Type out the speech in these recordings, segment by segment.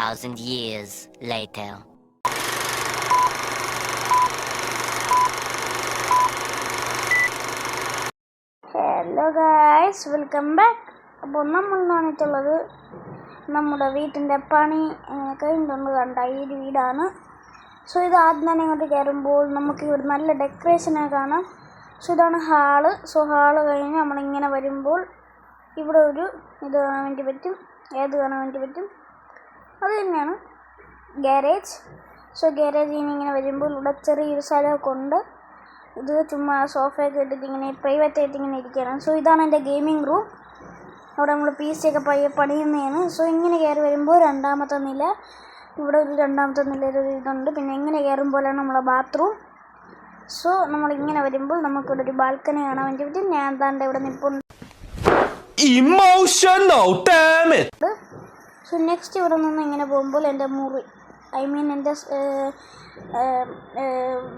2,000 years later. Hello guys, welcome back. അപ്പോൾ നമ്മൾ വന്നിട്ടുള്ളത് നമ്മുടെ വീട്ടിൻ്റെ പണി കഴിഞ്ഞിട്ടുണ്ട്. കണ്ട ഈ ഒരു വീടാണ്. സോ ഇത് ആദ്യം തന്നെ ഇങ്ങോട്ട് കയറുമ്പോൾ നമുക്ക് ഇവിടെ നല്ല ഡെക്കറേഷനൊക്കെ കാണാം. സോ ഇതാണ് ഹാള്. സോ ഹാള് കഴിഞ്ഞ് നമ്മളിങ്ങനെ വരുമ്പോൾ ഇവിടെ ഒരു ഇത് കാണാൻ വേണ്ടി പറ്റും. ഏത് കാണാൻ വേണ്ടി പറ്റും? അത് തന്നെയാണ് ഗാരേജ്. സോ ഗാരേജിൽ നിന്ന് ഇങ്ങനെ വരുമ്പോൾ ഇവിടെ ചെറിയൊരു സ്ഥലമൊക്കെ ഉണ്ട്. ഇത് ചുമ്മാ സോഫയൊക്കെ ഇട്ടിട്ട് ഇങ്ങനെ പ്രൈവറ്റ് ആയിട്ട് ഇങ്ങനെ ഇരിക്കുകയാണ്. സോ ഇതാണ് എൻ്റെ ഗെയിമിംഗ് റൂം. അവിടെ നമ്മൾ PC ഒക്കെ പണിയുന്നതാണ്. സോ ഇങ്ങനെ കയറി വരുമ്പോൾ രണ്ടാമത്തെ നില, ഇവിടെ ഒരു രണ്ടാമത്തെ നിലയിൽ ഒരു ഇതുണ്ട്. പിന്നെ ഇങ്ങനെ കയറുമ്പോഴാണ് നമ്മളെ ബാത്റൂം. സോ നമ്മളിങ്ങനെ വരുമ്പോൾ നമുക്കിവിടെ ഒരു ബാൽക്കണി കാണാൻ വേണ്ടി പറ്റും. ഞാൻ എന്താണ്ട് ഇവിടെ നിൽപ്പുണ്ട്. സോ നെക്സ്റ്റ് ഇവിടെ നിന്ന് ഇങ്ങനെ പോകുമ്പോൾ എൻ്റെ മുറി, എൻ്റെ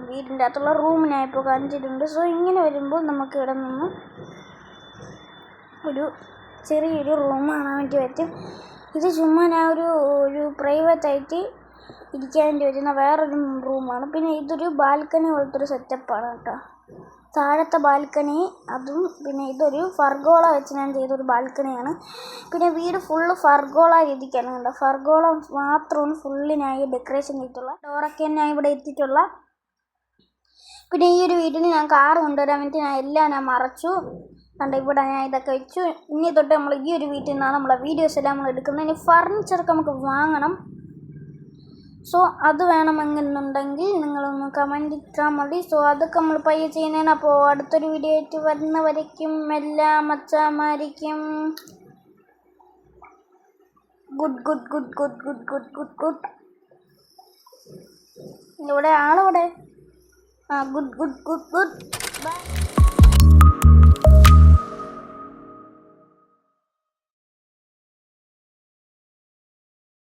വീടിൻ്റെ അകത്തുള്ള റൂമിനായിപ്പോൾ കാണിച്ചിട്ടുണ്ട്. സോ ഇങ്ങനെ വരുമ്പോൾ നമുക്ക് ഇവിടെ നിന്ന് ഒരു ചെറിയൊരു റൂം കാണാൻ വേണ്ടി പറ്റും. ഇത് ചുമ്മാ ഞാൻ ഒരു പ്രൈവറ്റായിട്ട് ഇരിക്കാൻ വേണ്ടി പറ്റുന്ന വേറൊരു റൂമാണ്. പിന്നെ ഇതൊരു ബാൽക്കണി പോലത്തെ ഒരു സെറ്റപ്പാണ് കേട്ടോ. താഴത്തെ ബാൽക്കണി അതും, പിന്നെ ഇതൊരു ഫർഗോള വെച്ച് ഞാൻ ചെയ്തൊരു ബാൽക്കണിയാണ്. പിന്നെ വീട് ഫുള്ള് ഫർഗോള രീതിക്കാണ് കണ്ടോ. ഫർഗോള മാത്രമാണ് ഫുള്ളിനായി ഡെക്കറേഷൻ ചെയ്തിട്ടുള്ള. ഡോറൊക്കെ ഞാൻ ഇവിടെ എത്തിയിട്ടുള്ള. പിന്നെ ഈ ഒരു വീട്ടിൽ ഞാൻ കാർ കൊണ്ടുവരാൻ വേണ്ടി ഞാൻ മറച്ചു. കണ്ട ഇവിടെ ഞാൻ ഇതൊക്കെ വെച്ചു. ഇനി തൊട്ട് നമ്മൾ ഈ ഒരു വീട്ടിൽ നിന്നാണ് നമ്മളെ വീഡിയോസ് എല്ലാം നമ്മൾ എടുക്കുന്നത്. ഇനി ഫർണിച്ചറൊക്കെ നമുക്ക് വാങ്ങണം. സോ അത് വേണമെന്നുണ്ടെങ്കിൽ നിങ്ങളൊന്ന് കമൻറ്റ് ഇട്ടാൽ മതി. സോ അതൊക്കെ നമ്മൾ പയ്യെ ചെയ്യുന്നതാണ്. അപ്പോൾ അടുത്തൊരു വീഡിയോ ആയിട്ട് വരുന്നവരേക്കും എല്ലാ മച്ചാമാരിക്കും good good good good good good good good. ഇവിടെ ആളിവിടെ. Good good good good by.